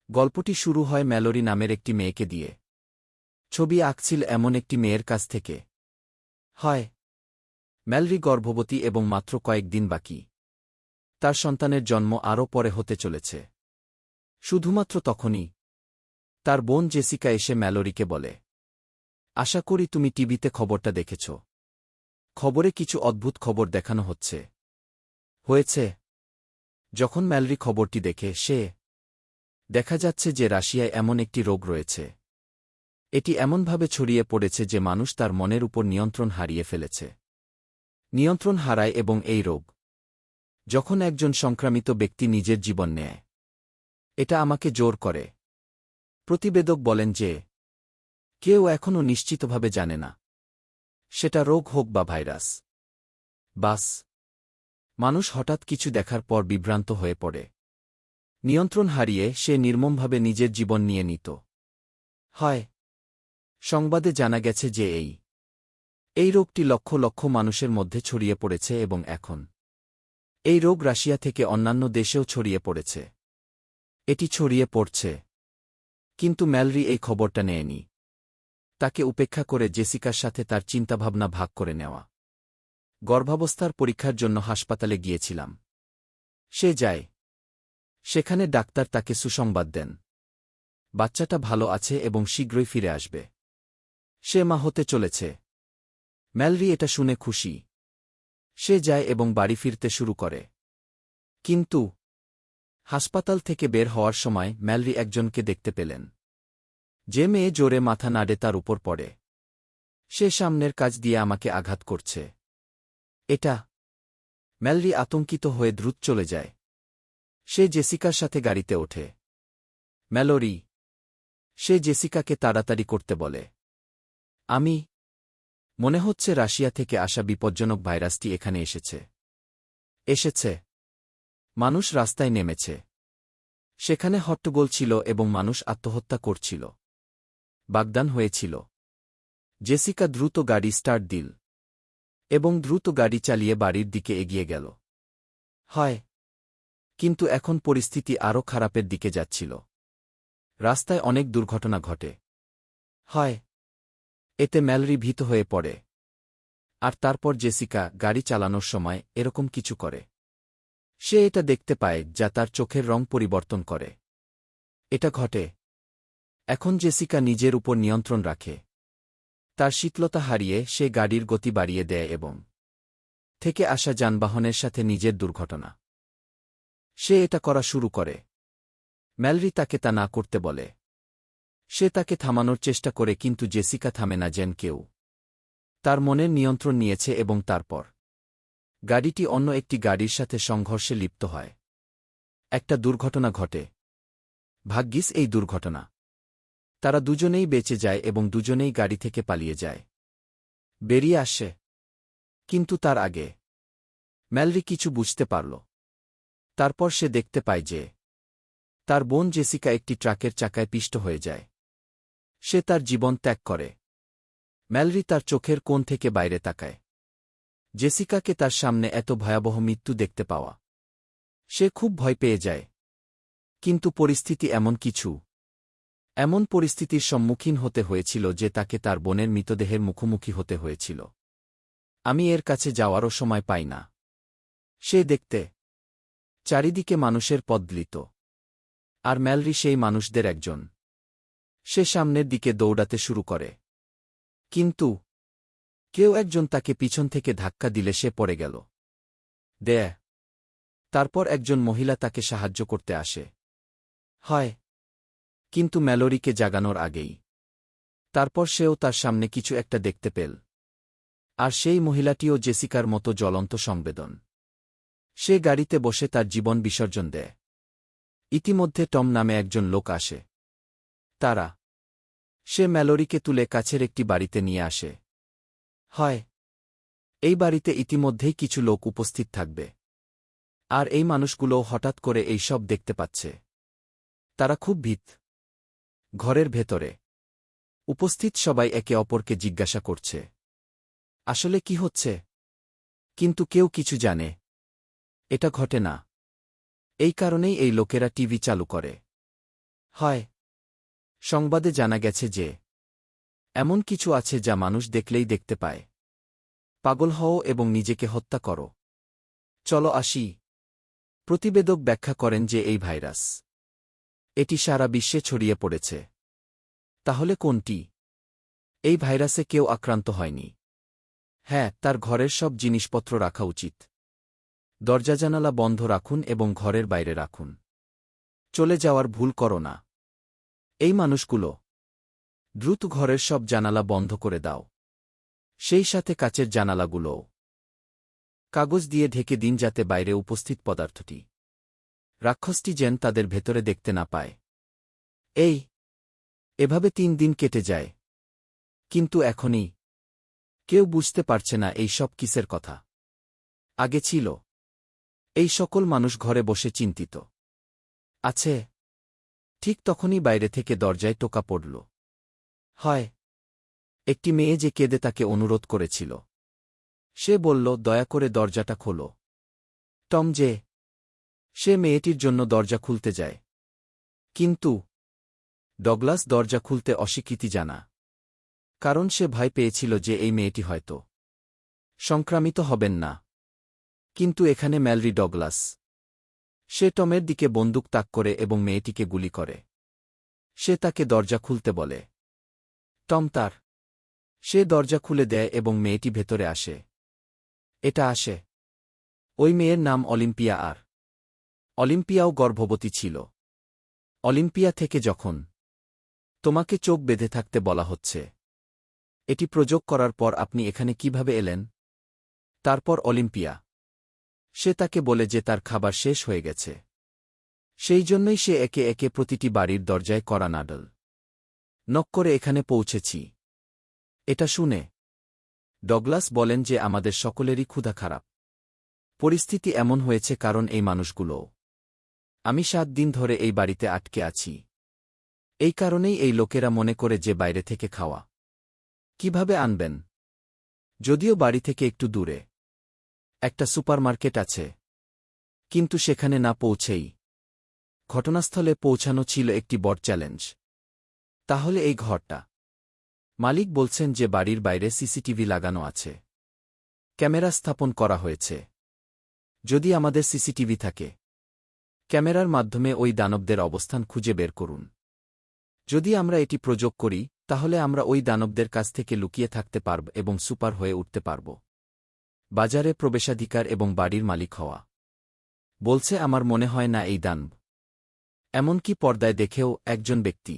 গল্পটি শুরু হয় ম্যালোরি নামের একটি মেয়েকে দিয়ে। ছবি আঁকছিল এমন একটি মেয়ের কাছ থেকে। হয় ম্যালরি গর্ভবতী এবং মাত্র কয়েকদিন বাকি। তার সন্তানের জন্ম আরও পরে হতে চলেছে। শুধুমাত্র তখনই তার বোন জেসিকা এসে ম্যালোরিকে বলে, আশা করি তুমি টিভিতে খবরটা দেখেছ। খবরে কিছু অদ্ভুত খবর দেখানো হয়েছে। যখন ম্যালরি খবরটি দেখে দেখা যাচ্ছে যে রাশিয়ায় এমন একটি রোগ রয়েছে। এটি এমনভাবে ছড়িয়ে পড়েছে যে মানুষ তার মনের উপর নিয়ন্ত্রণ হারিয়ে ফেলেছে। নিয়ন্ত্রণ হারায় এবং এই রোগ যখন একজন সংক্রামিত ব্যক্তি নিজের জীবন নেয়, এটা আমাকে জোর করে। প্রতিবেদক বলেন যে কেউ এখনও নিশ্চিতভাবে জানে না সেটা রোগ হোক বা ভাইরাস। বাস মানুষ হঠাৎ কিছু দেখার পর বিভ্রান্ত হয়ে পড়ে। নিয়ন্ত্রণ হারিয়ে সে নির্মমভাবে নিজের জীবন নিয়ে নিত। হয় সংবাদে জানা গেছে যে এই রোগটি লক্ষ লক্ষ মানুষের মধ্যে ছড়িয়ে পড়েছে এবং এখন এই রোগ রাশিয়া থেকে অন্যান্য দেশেও ছড়িয়ে পড়েছে। এটি ছড়িয়ে পড়ছে, কিন্তু ম্যালরি এই খবরটা নেয়নি। তাকে উপেক্ষা করে জেসিকার সাথে তার চিন্তাভাবনা ভাগ করে নেওয়া। গর্ভাবস্থার পরীক্ষার জন্য হাসপাতালে গিয়েছিলাম। সে যায়। সেখানে ডাক্তার তাকে সুসংবাদ দেন, বাচ্চাটা ভালো আছে এবং শীঘ্রই ফিরে আসবে। সে মা হতে চলেছে। ম্যালরি এটা শুনে খুশি। সে যায় এবং বাড়ি ফিরতে শুরু করে। কিন্তু হাসপাতাল থেকে বের হওয়ার সময় ম্যালরি একজনকে দেখতে পেলেন। যে মেয়ে জোরে মাথা নাড়ে তার উপর পড়ে। সে সামনের কাজ দিয়ে আমাকে আঘাত করছে। এটা ম্যালরি আতঙ্কিত হয়ে দ্রুত চলে যায়। সে জেসিকার সাথে গাড়িতে ওঠে। ম্যালোরি সে জেসিকাকে তাড়াতাড়ি করতে বলে। মনে হচ্ছে রাশিয়া থেকে আসা বিপজ্জনক ভাইরাসটি এখানে এসেছে। মানুষ রাস্তায় নেমেছে। সেখানে হট্টগোল ছিল এবং মানুষ আত্মহত্যা করছিল। বাগদান হয়েছিল। জেসিকা দ্রুত গাড়ি স্টার্ট দিল এবং দ্রুত গাড়ি চালিয়ে বাড়ির দিকে এগিয়ে গেল। হয় কিন্তু এখন পরিস্থিতি আরও খারাপের দিকে যাচ্ছিল। রাস্তায় অনেক দুর্ঘটনা ঘটে। হয় এতে ম্যালরি ভীত হয়ে পড়ে। আর তারপর জেসিকা গাড়ি চালানোর সময় এরকম কিছু করে। সে এটা দেখতে পায় যা তার চোখের রং পরিবর্তন করে। এটা ঘটে এখন জেসিকা নিজের উপর নিয়ন্ত্রণ রাখে। তার শীতলতা হারিয়ে সে গাড়ির গতি বাড়িয়ে দেয় এবং থেকে আসা যানবাহনের সাথে নিজের দুর্ঘটনা। সে এটা করা শুরু করে। ম্যালরি তাকে তা না করতে বলে। সে তাকে থামানোর চেষ্টা করে কিন্তু জেসিকা থামে না, যেন কেউ তার মনের নিয়ন্ত্রণ নিয়েছে এবং তারপর গাড়িটি অন্য একটি গাড়ির সাথে সংঘর্ষে লিপ্ত হয়। একটা দুর্ঘটনা ঘটে। ভাগ্যিস এই দুর্ঘটনা। তারা দুজনেই বেঁচে যায় এবং দুজনেই গাড়ি থেকে পালিয়ে যায়, বেরিয়ে আসে। কিন্তু তার আগে ম্যালরি কিছু বুঝতে পারল। তারপর সে দেখতে পায় যে তার বোন জেসিকা একটি ট্রাকের চাকায় পিষ্ট হয়ে যায়। সে তার জীবন ত্যাগ করে। ম্যালরি তার চোখের কোণ থেকে বাইরে তাকায়। জেসিকাকে তার সামনে এত ভয়াবহ মৃত্যু দেখতে পাওয়া। সে খুব ভয় পেয়ে যায়। কিন্তু পরিস্থিতি এমন পরিস্থিতির সম্মুখীন হতে হয়েছিল যে তাকে তার বোনের মৃতদেহের মুখোমুখি হতে হয়েছিল। আমি এর কাছে যাওয়ারও সময় পাই না। সে দেখতে চারিদিকে মানুষের পদলিত। আর ম্যালরি সেই মানুষদের একজন। সে সামনের দিকে দৌড়াতে শুরু করে। কিন্তু কেউ একজন তাকে পিছন থেকে ধাক্কা দিলে সে পড়ে গেল। তারপর একজন মহিলা তাকে সাহায্য করতে আসে। হয় কিন্তু ম্যালোরিকে জাগানোর আগেই তারপর সেও তার সামনে কিছু একটা দেখতে পেল। আর সেই মহিলাটিও জেসিকার মতো জ্বলন্ত সংবেদন। সে গাড়িতে বসে তার জীবন বিসর্জন দেয়। ইতিমধ্যে টম নামে একজন লোক আসে। সে ম্যালোরিকে তুলে কাছের একটি বাড়িতে নিয়ে আসে। হয় এই বাড়িতে ইতিমধ্যেই কিছু লোক উপস্থিত থাকবে। আর এই মানুষগুলোও হঠাৎ করে এই সব দেখতে পাচ্ছে। তারা খুব ভীত। ঘরের ভেতরে উপস্থিত সবাই একে অপরকে জিজ্ঞাসা করছে আসলে কি হচ্ছে, কিন্তু কেউ কিছু জানে এটা ঘটে না। এই কারণেই এই লোকেরা টিভি চালু করে। হয়। সংবাদে জানা গেছে যে এমন কিছু আছে যা মানুষ দেখলেই দেখতে পায়। পাগল হও এবং নিজেকে হত্যা করো। চলো আসি। প্রতিবেদক ব্যাখ্যা করেন যে এই ভাইরাস এটি সারা বিশ্বে ছড়িয়ে পড়েছে। তাহলে কোনটি? এই ভাইরাসে কেউ আক্রান্ত হয়নি। হ্যাঁ, তার ঘরের সব জিনিসপত্র রাখা উচিত। দরজা জানালা বন্ধ রাখুন এবং ঘরের বাইরে রাখুন। চলে যাওয়ার ভুল করো না। এই মানুষগুলো দ্রুত ঘরের সব জানালা বন্ধ করে দাও। সেই সাথে কাচের জানালাগুলোও কাগজ দিয়ে ঢেকে দিন যাতে বাইরে উপস্থিত পদার্থটি রাক্ষসটি যেন তাদের ভেতরে দেখতে না পায়। এভাবে 3 দিন কেটে যায়। কিন্তু এখনই কেউ বুঝতে পারছে না এই সব কিসের কথা। আগে ছিল। এই সকল মানুষ ঘরে বসে চিন্তিত আছে। ঠিক তখনই বাইরে থেকে দরজায় টোকা পড়ল। হয় একটি মেয়ে যে কেঁদে তাকে অনুরোধ করেছিল। সে বলল, দয়া করে দরজাটা খোলো। টম যে সে মেয়েটির জন্য দরজা খুলতে যায়। কিন্তু ডগলাস দরজা খুলতে অস্বীকৃতি জানা। কারণ সে ভয় পেয়েছিল যে এই মেয়েটি হয়তো সংক্রামিত হবেন না। কিন্তু এখানে ম্যালরি ডগলাস। সে টমের দিকে বন্দুক তাক করে এবং মেয়েটিকে গুলি করে। সে তাকে দরজা খুলতে বলে। টম সে দরজা খুলে দেয় এবং মেয়েটি ভেতরে আসে। এটা আসে। ওই মেয়ের নাম অলিম্পিয়া, আর অলিম্পিয়াও গর্ভবতী ছিল। অলিম্পিয়া থেকে যখন তোমাকে চোখ বেঁধে থাকতে বলা হচ্ছে, এটি প্রযোগ করার পর আপনি এখানে কিভাবে এলেন? তারপর অলিম্পিয়া সে তাকে বলে যে তার খাবার শেষ হয়ে গেছে। সেই জন্যই সে একে একে প্রতিটি বাড়ির দরজায় কড়া নাডল নক করে এখানে পৌঁছেছি। এটা শুনে ডগলাস বলেন যে আমাদের সকলেরই ক্ষুধা খারাপ। পরিস্থিতি এমন হয়েছে কারণ এই মানুষগুলোও। আমি 7 দিন ধরে এই বাড়িতে আটকে আছি। এই কারণেই এই লোকেরা মনে করে যে বাইরে থেকে খাওয়া কিভাবে আনবেন। যদিও বাড়ি থেকে একটু দূরে একটা সুপারমার্কেট আছে, কিন্তু সেখানে না পৌঁছেই ঘটনাস্থলে পৌঁছানো ছিল একটি বড় চ্যালেঞ্জ। তাহলে এই ঘরটা মালিক বলছেন যে বাড়ির বাইরে সিসিটিভি লাগানো আছে। ক্যামেরা স্থাপন করা হয়েছে। যদি আমাদের সিসিটিভি থাকে, ক্যামেরার মাধ্যমে ওই দানবদের অবস্থান খুঁজে বের করুন। যদি আমরা এটি প্রযোগ করি, তাহলে আমরা ওই দানবদের কাছ থেকে লুকিয়ে থাকতে পারব এবং সুপার হয়ে উঠতে পারব। বাজারে প্রবেশাধিকার এবং বাড়ির মালিক হওয়া। বলছে আমার মনে হয় না এই দানব। এমনকি পর্দায় দেখেও একজন ব্যক্তি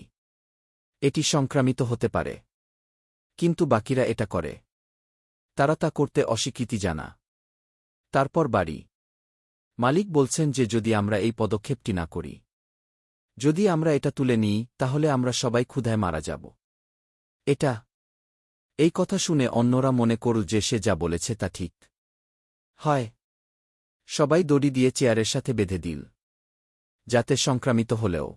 এটি সংক্রামিত হতে পারে। কিন্তু বাকিরা এটা করে। তারা তা করতে অস্বীকৃতি জানা। তারপর বাড়ি মালিক বলছেন যে যদি আমরা এই পদক্ষেপটি না করি, যদি আমরা এটা তুলে নিই, তাহলে আমরা সবাই ক্ষুধায় মারা যাব। এই কথা শুনে অন্যরা মনে করল যে সে যা বলেছে তা ঠিক। হয় সবাই দড়ি দিয়ে চেয়ারের সাথে বেঁধে দিল, যাতে সংক্রামিত হলেও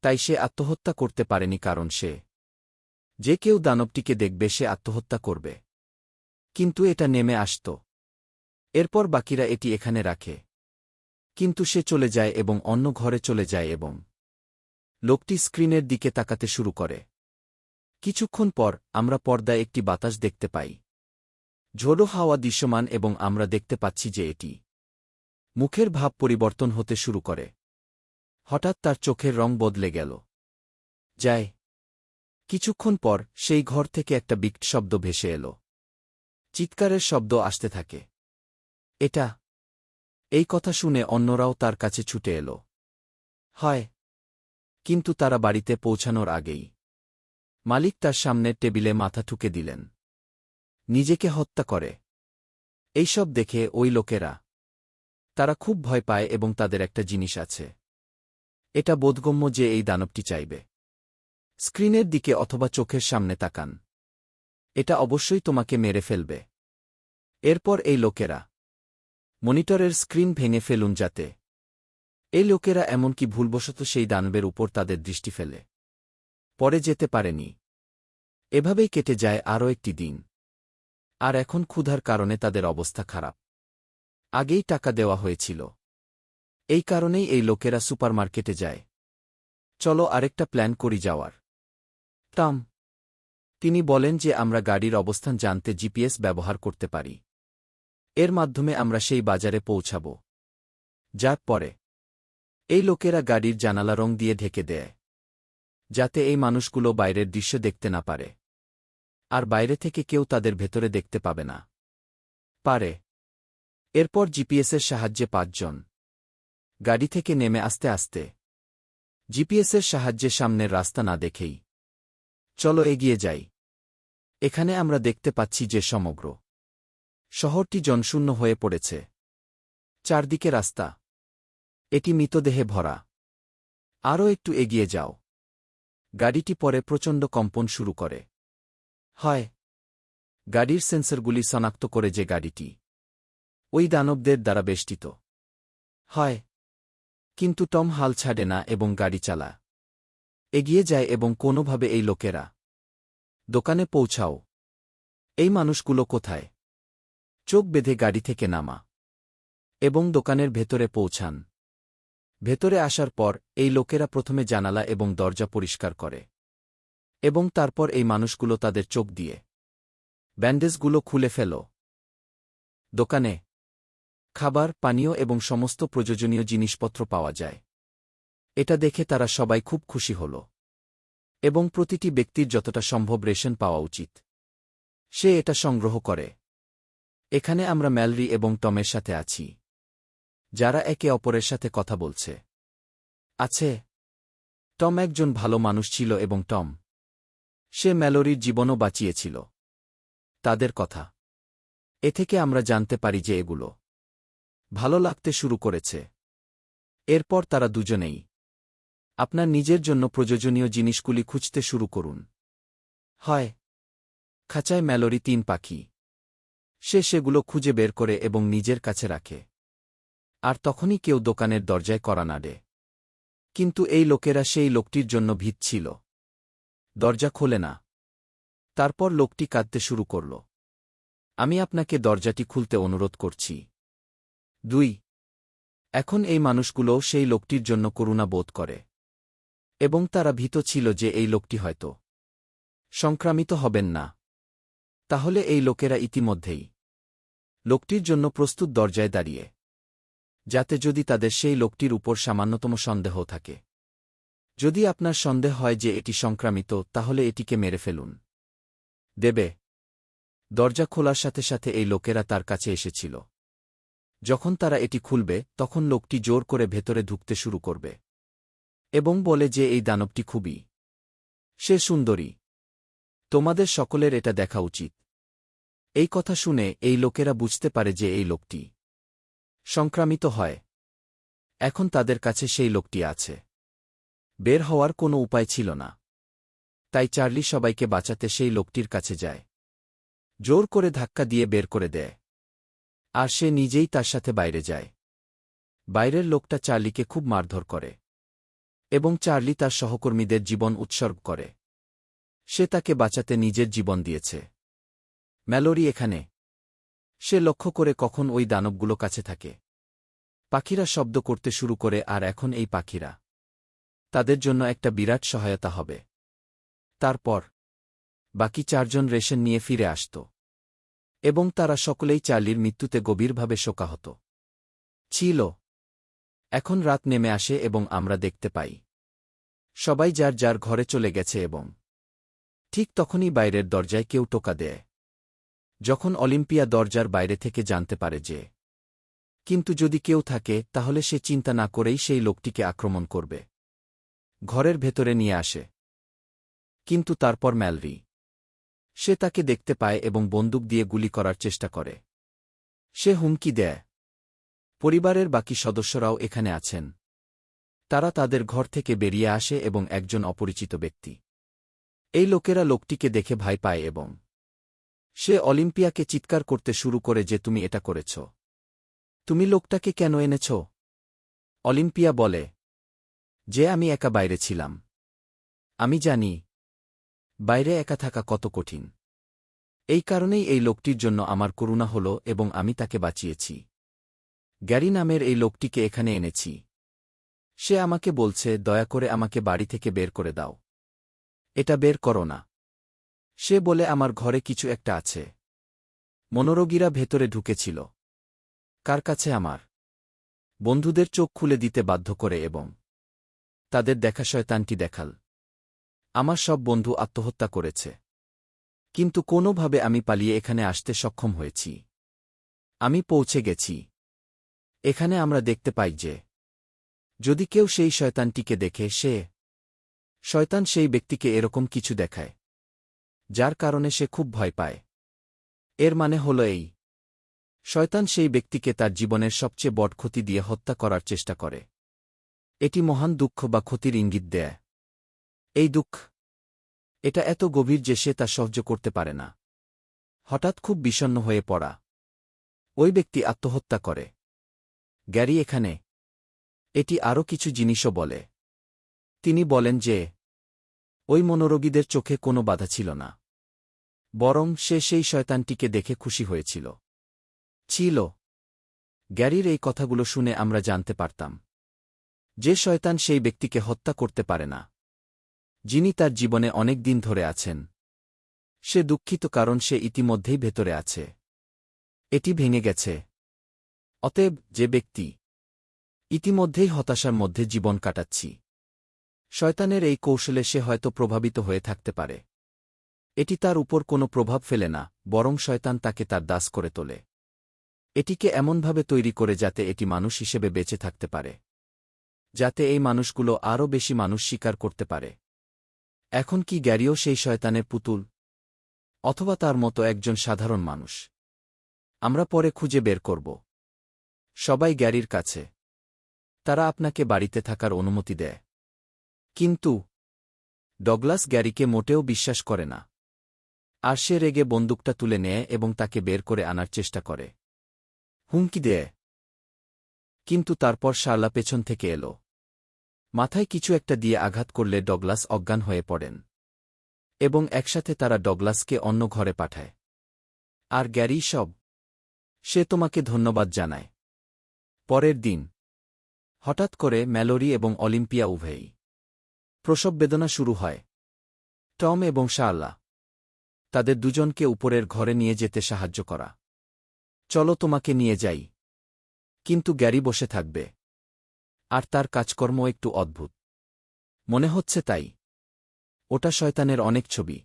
তাই সে আত্মহত্যা করতে পারেনি, কারণ যে কেউ দানবটিকে দেখবে সে আত্মহত্যা করবে। কিন্তু এটা নেমে আসত। এরপর বাকিরা এটি এখানে রাখে। কিন্তু সে চলে যায় এবং অন্য ঘরে চলে যায় এবং লোকটি স্ক্রিনের দিকে তাকাতে শুরু করে। কিছুক্ষণ পর আমরা পর্দায় একটি বাতাস দেখতে পাই। ঝোড়ো হাওয়া দৃশ্যমান এবং আমরা দেখতে পাচ্ছি যে এটি মুখের ভাব পরিবর্তন হতে শুরু করে। হঠাৎ তার চোখের রং বদলে গেল যায়। কিছুক্ষণ পর সেই ঘর থেকে একটা বিকট শব্দ ভেসে এল। চিৎকারের শব্দ আসতে থাকে। এই কথা শুনে অন্যরাও তার কাছে ছুটে এল। হয় কিন্তু তারা বাড়িতে পৌঁছানোর আগেই মালিক তার সামনের টেবিলে মাথা ঠুকে দিলেন। নিজেকে হত্যা করে। এইসব দেখে ওই লোকেরা তারা খুব ভয় পায় এবং তাদের একটা জিনিস আছে। এটা বোধগম্য যে এই দানবটি চাইবে স্ক্রিনের দিকে অথবা চোখের সামনে তাকান। এটা অবশ্যই তোমাকে মেরে ফেলবে। এরপর এই লোকেরা মনিটরের স্ক্রিন ভেঙে ফেলুন, যাতে এই লোকেরা এমনকি ভুলবশত সেই দানবের উপর তাদের দৃষ্টি ফেলে পরে যেতে পারেনি। এভাবেই কেটে যায় আরও একটি দিন। আর এখন ক্ষুধার কারণে তাদের অবস্থা খারাপ। আগেই টাকা দেওয়া হয়েছিল। এই কারণেই এই লোকেরা সুপারমার্কেটে যায়। চলো আরেকটা প্ল্যান করি যাওয়ার। টম। তিনি বলেন যে আমরা গাড়ির অবস্থান জানতে জিপিএস ব্যবহার করতে পারি। এর মাধ্যমে আমরা সেই বাজারে পৌঁছাব। যার পরে এই লোকেরা গাড়ির জানালা রং দিয়ে ঢেকে দেয়, যাতে এই মানুষগুলো বাইরের দৃশ্য দেখতে না পারে, আর বাইরে থেকে কেউ তাদের ভেতরে দেখতে পাবে না পারে। এরপর জিপিএসের সাহায্যে ৫ জন গাড়ি থেকে নেমে আস্তে আস্তে জিপিএসের সাহায্যে সামনের রাস্তা না দেখেই চলো এগিয়ে যাই। এখানে আমরা দেখতে পাচ্ছি যে সমগ্র শহরটি জনশূন্য হয়ে পড়েছে। চারদিকে রাস্তা, এটি মৃতদেহে ভরা। আরও একটু এগিয়ে যাও। গাড়িটি পরে প্রচণ্ড কম্পন শুরু করে। হয় গাড়ির সেন্সরগুলি শনাক্ত করে যে গাড়িটি ওই দানবদের দ্বারা বেষ্টিত। হয় কিন্তু টম হাল ছাড়ে না এবং গাড়ি চালা এগিয়ে যায় এবং কোনোভাবে এই লোকেরা দোকানে পৌঁছাও। এই মানুষগুলো কোথায়? চোখ বেঁধে গাড়ি থেকে নামা এবং দোকানের ভেতরে পৌঁছান। ভেতরে আসার পর এই লোকেরা প্রথমে জানালা এবং দরজা পরিষ্কার করে এবং তারপর এই মানুষগুলো তাদের চোখ দিয়ে ব্যান্ডেজগুলো খুলে ফেল। দোকানে খাবার, পানীয় এবং সমস্ত প্রয়োজনীয় জিনিসপত্র পাওয়া যায়। এটা দেখে তারা সবাই খুব খুশি হল এবং প্রতিটি ব্যক্তির যতটা সম্ভব রেশন পাওয়া উচিত সে এটা সংগ্রহ করে। এখানে আমরা ম্যালরি এবং টমের সাথে আছি, যারা একে অপরের সাথে কথা বলছে। আছে টম একজন ভালো মানুষ ছিল এবং টম সে ম্যালরির জীবনও বাঁচিয়েছিল। তাদের কথা এ থেকে আমরা জানতে পারি যে এগুলো ভালো লাগতে শুরু করেছে। এরপর তারা দুজনেই আপনার নিজের জন্য প্রয়োজনীয় জিনিসগুলি খুঁজতে শুরু করুন। হয় খাঁচায় ম্যালরি ৩ পাখি। সে সেগুলো খুঁজে বের করে এবং নিজের কাছে রাখে। আর তখনই কেউ দোকানের দরজায় কড়া নাড়ে। কিন্তু এই লোকেরা সেই লোকটির জন্য ভীত ছিল। দরজা খোলে না। তারপর লোকটি কাঁদতে শুরু করল। আমি আপনাকে দরজাটি খুলতে অনুরোধ করছি। ২ এখন এই মানুষগুলোও সেই লোকটির জন্য করুণা বোধ করে এবং তারা ভীত ছিল যে এই লোকটি হয়তো সংক্রামিত হবেন না। তাহলে এই লোকেরা ইতিমধ্যেই লোকটির জন্য প্রস্তুত দরজায় দাঁড়িয়ে, যাতে যদি তাদের সেই লোকটির উপর সামান্যতম সন্দেহ থাকে। যদি আপনার সন্দেহ হয় যে এটি সংক্রামিত, তাহলে এটিকে মেরে ফেলুন। দেবে। দরজা খোলার সাথে সাথে এই লোকেরা তার কাছে এসেছিল। যখন তারা এটি খুলবে, তখন লোকটি জোর করে ভেতরে ঢুকতে শুরু করবে এবং বলে যে এই দানবটি খুবই সে সুন্দরী। তোমাদের সকলের এটা দেখা উচিত। এই কথা শুনে এই লোকেরা বুঝতে পারে যে এই লোকটি সংক্রামিত হয়। এখন তাদের কাছে সেই লোকটি আছে। বের হওয়ার কোনো উপায় ছিল না। তাই চার্লি সবাইকে বাঁচাতে সেই লোকটির কাছে যায়। জোর করে ধাক্কা দিয়ে বের করে দেয়, আর সে নিজেই তার সাথে বাইরে যায়। বাইরের লোকটা চার্লিকে খুব মারধর করে এবং চার্লি তার সহকর্মীদের জীবন উৎসর্গ করে। সে তাকে বাঁচাতে নিজের জীবন দিয়েছে। ম্যালরি এখানে। সে লক্ষ্য করে কখন ওই দানবগুলো কাছে থাকে। পাখিরা শব্দ করতে শুরু করে, আর এখন এই পাখিরা তাদের জন্য একটা বিরাট সহায়তা হবে। তারপর বাকি ৪ জন রেশন নিয়ে ফিরে আসত এবং তারা সকলেই চার্লির মৃত্যুতে গভীরভাবে শোকাহত ছিল। এখন রাত নেমে আসে এবং আমরা দেখতে পাই সবাই যার যার ঘরে চলে গেছে এবং ঠিক তখনই বাইরের দরজায় কেউ টোকা দেয়। যখন অলিম্পিয়া দরজার বাইরে থেকে জানতে পারে যে কিন্তু যদি কেউ থাকে, তাহলে সে চিন্তা না করেই সেই লোকটিকে আক্রমণ করবে। ঘরের ভেতরে নিয়ে আসে। কিন্তু তারপর ম্যালরি সে তাকে দেখতে পায় এবং বন্দুক দিয়ে গুলি করার চেষ্টা করে। সে হুমকি দেয়। পরিবারের বাকি সদস্যরাও এখানে আছেন। তারা তাদের ঘর থেকে বেরিয়ে আসে এবং একজন অপরিচিত ব্যক্তি এই লোকেরা লোকটিকে দেখে ভয় পায় এবং সে অলিম্পিয়াকে চিৎকার করতে শুরু করে যে তুমি এটা করেছ। তুমি লোকটাকে কেন এনেছ? অলিম্পিয়া বলে যে আমি একা বাইরে ছিলাম। আমি জানি বাইরে একা থাকা কত কঠিন। এই কারণেই এই লোকটির জন্য আমার করুণা হল এবং আমি তাকে বাঁচিয়েছি। গ্যারি নামের এই লোকটিকে এখানে এনেছি। সে আমাকে বলছে, দয়া করে আমাকে বাড়ি থেকে বের করে দাও। এটা বের করো না। সে বলে আমার ঘরে কিছু একটা আছে। মনোরোগীরা ভেতরে ঢুকেছিল। কার কাছে? আমার বন্ধুদের চোখ খুলে দিতে বাধ্য করে এবং তাদের দেখা শয়তানটি দেখাল। আমার সব বন্ধু আত্মহত্যা করেছে। কিন্তু কোনোভাবে আমি পালিয়ে এখানে আসতে সক্ষম হয়েছি। আমি পৌঁছে গেছি। এখানে আমরা দেখতে পাই যে যদি কেউ সেই শয়তানটিকে দেখে, শয়তান সেই ব্যক্তিকে এরকম কিছু দেখায় যার কারণে সে খুব ভয় পায়। এর মানে হল এই, শয়তান সেই ব্যক্তিকে তার জীবনের সবচেয়ে বড় ক্ষতি দিয়ে হত্যা করার চেষ্টা করে। এটি মহান দুঃখ বা ক্ষতির ইঙ্গিত দেয়। এই দুঃখ এটা এত গভীর যে সে তা সহ্য করতে পারে না। হঠাৎ খুব বিষণ্ণ হয়ে পড়া। ওই ব্যক্তি আত্মহত্যা করে। গ্যারি এখানে এটি আরও কিছু জিনিসও বলে। তিনি বলেন যে ওই মনোরোগীদের চোখে কোনো বাধা ছিল না, বরং সে সেই শয়তানটিকে দেখে খুশি হয়েছিল। গ্যারির এই কথাগুলো শুনে আমরা জানতে পারতাম যে শয়তান সেই ব্যক্তিকে হত্যা করতে পারে না যিনি তার জীবনে অনেক দিন ধরে আছেন। সে দুঃখিত কারণ সে ইতিমধ্যেই ভেতরে আছে। এটি ভেঙে গেছে। অতএব যে ব্যক্তি ইতিমধ্যেই হতাশার মধ্যে জীবন কাটাচ্ছি, শয়তানের এই কৌশলে সে হয়তো প্রভাবিত হয়ে থাকতে পারে। এটি তার উপর কোনো প্রভাব ফেলে না, বরং শয়তান তাকে তার দাস করে তোলে। এটিকে এমনভাবে তৈরি করে যাতে এটি মানুষ হিসেবে বেঁচে থাকতে পারে, যাতে এই মানুষগুলো আরও বেশি মানুষ স্বীকার করতে পারে। এখন কি গ্যারিও সেই শয়তানের পুতুল, অথবা তার মতো একজন সাধারণ মানুষ? আমরা পরে খুঁজে বের করব। সবাই গ্যারির কাছে। তারা আপনাকে বাড়িতে থাকার অনুমতি দেয়। কিন্তু ডগলাস গ্যারিকে মোটেও বিশ্বাস করে না। আর সে রেগে বন্দুকটা তুলে নেয় এবং তাকে বের করে আনার চেষ্টা করে, হুমকি দেয়। কিন্তু তারপর শার্লা পেছন থেকে এলো। মাথায় কিছু একটা দিয়ে আঘাত করলে ডগলাস অজ্ঞান হয়ে পড়েন এবং একসাথে তারা ডগলাসকে অন্য ঘরে পাঠায়। আর গ্যারি সে তোমাকে ধন্যবাদ জানায়। পরের দিন হঠাৎ করে ম্যালোরি এবং অলিম্পিয়া উভয়েই প্রসব বেদনা শুরু হয়। টম এবং শার্লা তাদের দুজনকে উপরের ঘরে নিয়ে যেতে সাহায্য করা। চলো তোমাকে নিয়ে যাই। কিন্তু গ্যারি বসে থাকবে। আর তার কাজকর্ম একটু অদ্ভুত মনে হচ্ছে, তাই ওটা শয়তানের অনেক ছবি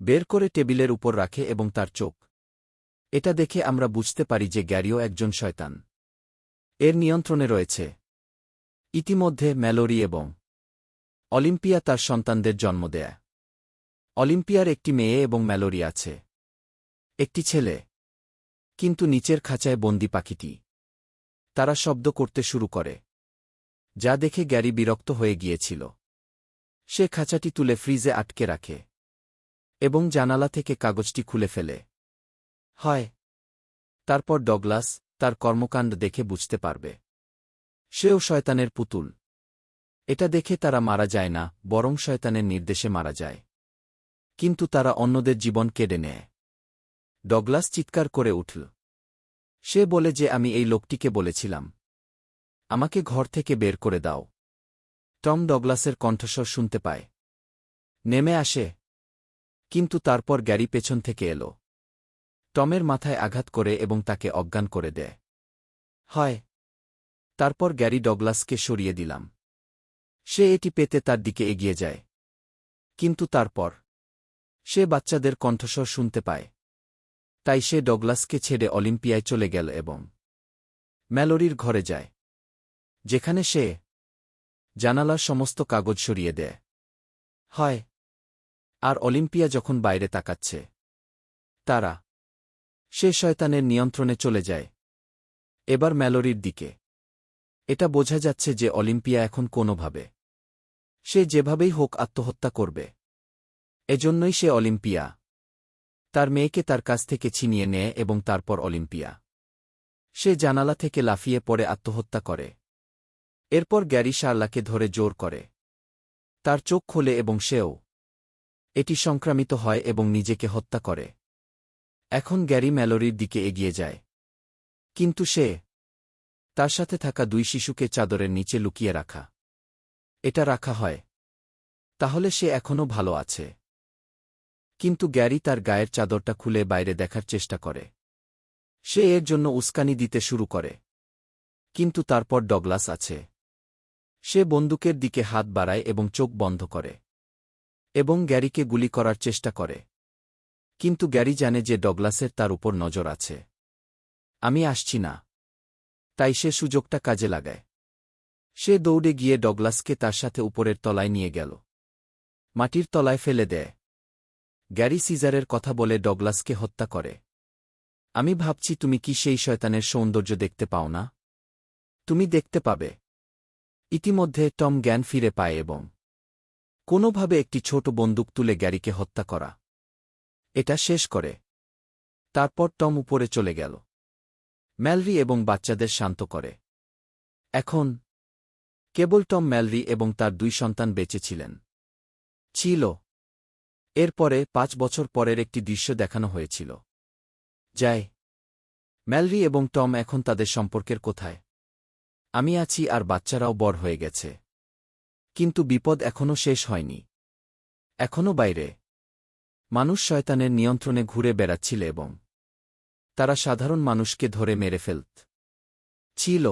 বের করে টেবিলের উপর রাখে এবং তার চোখ। এটা দেখে আমরা বুঝতে পারি যে গ্যারিও একজন শয়তান। এর নিয়ন্ত্রণে রয়েছে। ইতিমধ্যে ম্যালোরি এবং অলিম্পিয়া তার সন্তানদের জন্ম দেয়। অলিম্পিয়ার একটি মেয়ে এবং ম্যালোরি আছে একটি ছেলে। কিন্তু নিচের খাঁচায় বন্দি পাখিটি। তারা শব্দ করতে শুরু করে, যা দেখে গ্যারি বিরক্ত হয়ে গিয়েছিল। সে খাঁচাটি তুলে ফ্রিজে আটকে রাখে এবং জানালা থেকে কাগজটি খুলে ফেলে। তারপর ডগলাস তার কর্মকাণ্ড দেখে বুঝতে পারবে সেও শয়তানের পুতুল। এটা দেখে তারা মারা যায় না, বরং শয়তানের নির্দেশে মারা যায়। কিন্তু তারা অন্যদের জীবন কেড়ে নেয়। ডগলাস চিৎকার করে উঠল। সে বলে যে আমি এই লোকটিকে বলেছিলাম, আমাকে ঘর থেকে বের করে দাও। টম ডগলাসের কণ্ঠস্বর শুনতে পায়। নেমে আসে। কিন্তু তারপর গ্যারি পেছন থেকে এলো। টমের মাথায় আঘাত করে এবং তাকে অজ্ঞান করে দেয়। তারপর গ্যারি ডগলাসকে সরিয়ে দিলাম। সে এটি পেতে তার দিকে এগিয়ে যায়। কিন্তু তারপর সে বাচ্চাদের কণ্ঠস্বর শুনতে পায়। তাই সে ডগলাসকে ছেড়ে অলিম্পিয়ায় চলে গেল এবং ম্যালোরির ঘরে যায়, যেখানে সে জানালার সমস্ত কাগজ সরিয়ে দেয়। আর অলিম্পিয়া যখন বাইরে তাকাচ্ছে, সে শয়তানের নিয়ন্ত্রণে চলে যায়, এবার ম্যালোরির দিকে। এটা বোঝা যাচ্ছে যে অলিম্পিয়া এখন কোনোভাবে সে যেভাবেই হোক আত্মহত্যা করবে। এজন্যই সে অলিম্পিয়া তার মেয়েকে তার কাছ থেকে ছিনিয়ে নেয় এবং তারপর অলিম্পিয়া সে জানালা থেকে লাফিয়ে পড়ে আত্মহত্যা করে। এরপর গ্যারি শার্লাকে ধরে জোর করে। তার চোখ খোলে এবং সেও এটি সংক্রামিত হয় এবং নিজেকে হত্যা করে। এখন গ্যারি ম্যালোরির দিকে এগিয়ে যায়। কিন্তু সে তার সাথে থাকা 2 শিশুকে চাদরের নিচে লুকিয়ে রাখা। এটা রাখা হয়। তাহলে সে এখনও ভালো আছে। কিন্তু গ্যারি তার গায়ের চাদরটা খুলে বাইরে দেখার চেষ্টা করে। সে এর জন্য উস্কানি দিতে শুরু করে। কিন্তু তারপর ডগলাস আছে। সে বন্দুকের দিকে হাত বাড়ায় এবং চোখ বন্ধ করে। এবং গ্যারিকে গুলি করার চেষ্টা করে। কিন্তু গ্যারি জানে যে ডগলাসের তার উপর নজর আছে। আমি আসছি না। তাই সে সুযোগটা কাজে লাগায়। সে দৌড়ে গিয়ে ডগলাসকে তার সাথে উপরের তলায় নিয়ে গেল। মাটির তলায় ফেলে দেয়। গ্যারি সিজারের কথা বলে ডগলাসকে হত্যা করে। আমি ভাবছি তুমি কি সেই শয়তানের সৌন্দর্য দেখতে পাও না? তুমি দেখতে পাবে। ইতিমধ্যে টম জ্ঞান ফিরে পায় এবং কোনোভাবে একটি ছোট বন্দুক তুলে গ্যারিকে হত্যা করা। এটা শেষ করে। তারপর টম উপরে চলে গেল। ম্যালরি এবং বাচ্চাদের শান্ত করে। এখন কেবল টম, ম্যালরি এবং তার 2 সন্তান বেঁচে ছিল। এরপরে 5 বছর পরের একটি দৃশ্য দেখানো হয়েছিল। যায় ম্যালরি এবং টম এখন তাদের সম্পর্কের কোথায়? আমি আছি আর বাচ্চারাও বড় হয়ে গেছে। কিন্তু বিপদ এখনও শেষ হয়নি। এখনও বাইরে মানুষ শয়তানের নিয়ন্ত্রণে ঘুরে বেড়াচ্ছিল এবং তারা সাধারণ মানুষকে ধরে মেরে ছিল।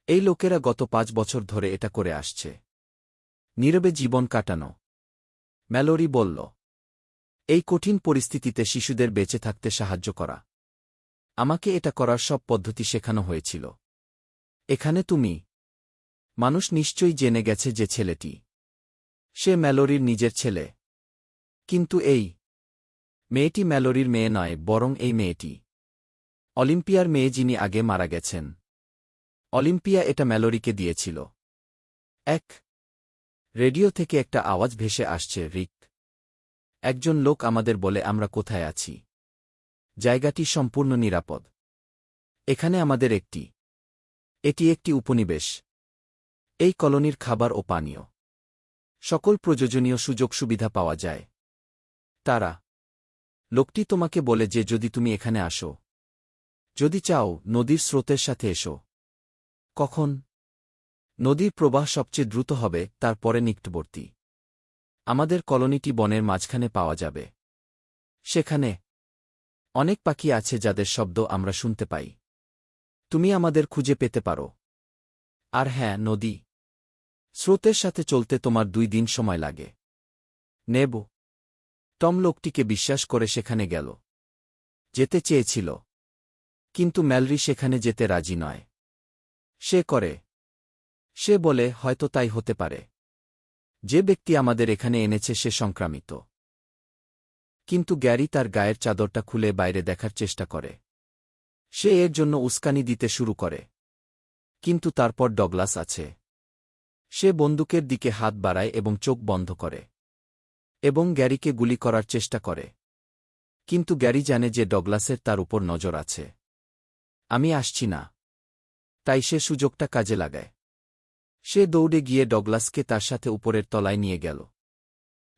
এই লোকেরা গত 5 বছর ধরে এটা করে আসছে। নীরবে জীবন কাটানো। ম্যালোরি বলল, এই কঠিন পরিস্থিতিতে শিশুদের বেঁচে থাকতে সাহায্য করা। আমাকে এটা করার সব পদ্ধতি শেখানো হয়েছিল। এখানে তুমি। মানুষ নিশ্চয়ই জেনে গেছে যে ছেলেটি সে ম্যালোরির নিজের ছেলে। কিন্তু এই মেয়েটি ম্যালোরির মেয়ে নয়, বরং এই মেয়েটি অলিম্পিয়ার মেয়ে, যিনি আগে মারা গেছেন। অলিম্পিয়া এটা ম্যালোরিকে দিয়েছিল। রেডিও থেকে একটা আওয়াজ ভেসে আসছে, রিক। একজন লোক আমাদের বলে আমরা কোথায় আছি। জায়গাটি সম্পূর্ণ নিরাপদ। এখানে আমাদের এটি একটি উপনিবেশ। এই কলোনির খাবার ও পানীয়, সকল প্রয়োজনীয় সুযোগ সুবিধা পাওয়া যায়। লোকটি তোমাকে বলে যে যদি তুমি এখানে আসো, যদি চাও, নদীর স্রোতের সাথে এসো। কখন? নদীর প্রবাহ সবচেয়ে দ্রুত হবে, তারপরে নিকটবর্তী আমাদের কলোনিটি বনের মাঝখানে পাওয়া যাবে। সেখানে অনেক পাখি আছে যাদের শব্দ আমরা শুনতে পাই। তুমি আমাদের খুঁজে পেতে পারো। আর হ্যাঁ, নদী স্রোতের সাথে চলতে তোমার 2 দিন সময় লাগে। নেব। টম লোকটিকে বিশ্বাস করে সেখানে গেল। যেতে চেয়েছিল। কিন্তু ম্যালরি সেখানে যেতে রাজি নয়। সে বলে, হয়তো তাই হতে পারে। যে ব্যক্তি আমাদের এখানে এনেছে সে সংক্রামিত। কিন্তু গ্যারি তার গায়ের চাদরটা খুলে বাইরে দেখার চেষ্টা করে। সে এর জন্য উস্কানি দিতে শুরু করে। কিন্তু তারপর ডগলাস আছে। সে বন্দুকের দিকে হাত বাড়ায় এবং চোখ বন্ধ করে। এবং গ্যারিকে গুলি করার চেষ্টা করে। কিন্তু গ্যারি জানে যে ডগলাসের তার উপর নজর আছে। আমি আসছি না। তাই সে সুযোগটা কাজে লাগায়। সে দৌড়ে গিয়ে ডগলাসকে তার সাথে উপরের তলায় নিয়ে গেল।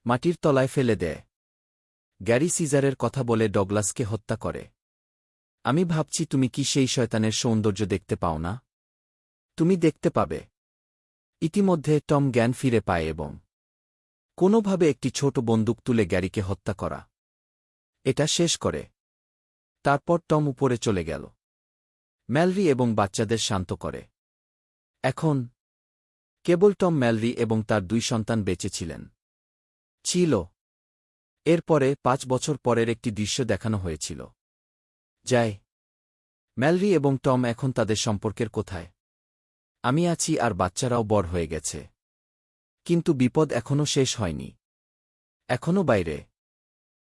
মাটির তলায় ফেলে দেয়। গ্যারি সিজারের কথা বলে ডগলাসকে হত্যা করে। আমি ভাবছি তুমি কি সেই শয়তানের সৌন্দর্য দেখতে পাও না? তুমি দেখতে পাবে। ইতিমধ্যে টম জ্ঞান ফিরে পায় এবং কোনোভাবে একটি ছোট বন্দুক তুলে গ্যারিকে হত্যা করা। এটা শেষ করে। তারপর টম উপরে চলে গেল। ম্যালরি এবং বাচ্চাদের শান্ত করে। এখন কেবল টম, ম্যালরি এবং তার 2 সন্তান বেঁচে ছিল। এরপরে 5 বছর পরের একটি দৃশ্য দেখানো হয়েছিল। যায় ম্যালরি এবং টম এখন তাদের সম্পর্কের কোথায়? আমি আছি আর বাচ্চারাও বড় হয়ে গেছে। কিন্তু বিপদ এখনও শেষ হয়নি। এখনও বাইরে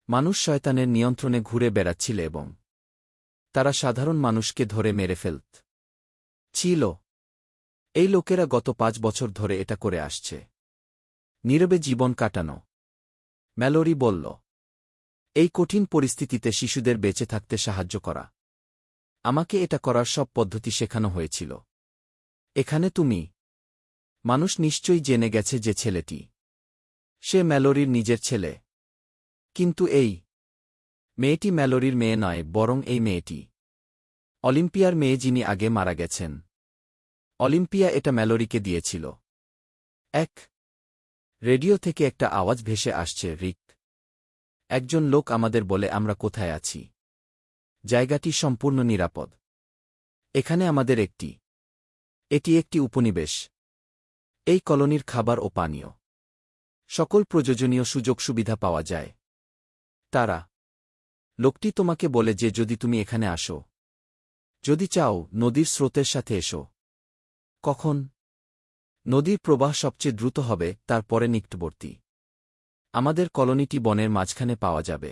মানুষ শয়তানের নিয়ন্ত্রণে ঘুরে বেড়াচ্ছিল এবং তারা সাধারণ মানুষকে ধরে মেরে ছিল। এই লোকেরা গত 5 বছর ধরে এটা করে আসছে। নীরবে জীবন কাটানো। ম্যালোরি বলল, এই কঠিন পরিস্থিতিতে শিশুদের বেঁচে থাকতে সাহায্য করা। আমাকে এটা করার সব পদ্ধতি শেখানো হয়েছিল। এখানে তুমি। মানুষ নিশ্চয়ই জেনে গেছে যে ছেলেটি সে ম্যালোরির নিজের ছেলে। কিন্তু এই মেয়েটি ম্যালোরির মেয়ে নয়, বরং এই মেয়েটি অলিম্পিয়ার মেয়ে, যিনি আগে মারা গেছেন। অলিম্পিয়া এটা ম্যালোরিকে দিয়েছিল। এক রেডিও থেকে একটা আওয়াজ ভেসে আসছে, রিক। একজন লোক আমাদের বলে আমরা কোথায় আছি। জায়গাটি সম্পূর্ণ নিরাপদ। এখানে আমাদের এটি একটি উপনিবেশ। এই কলোনির খাবার ও পানীয় সকল প্রয়োজনীয় সুযোগ সুবিধা পাওয়া যায়। লোকটি তোমাকে বলে যে যদি তুমি এখানে আসো, যদি চাও, নদীর স্রোতের সাথে এসো। কখন? নদীর প্রবাহ সবচেয়ে দ্রুত হবে, তারপরে নিকটবর্তী। আমাদের কলোনিটি বনের মাঝখানে পাওয়া যাবে।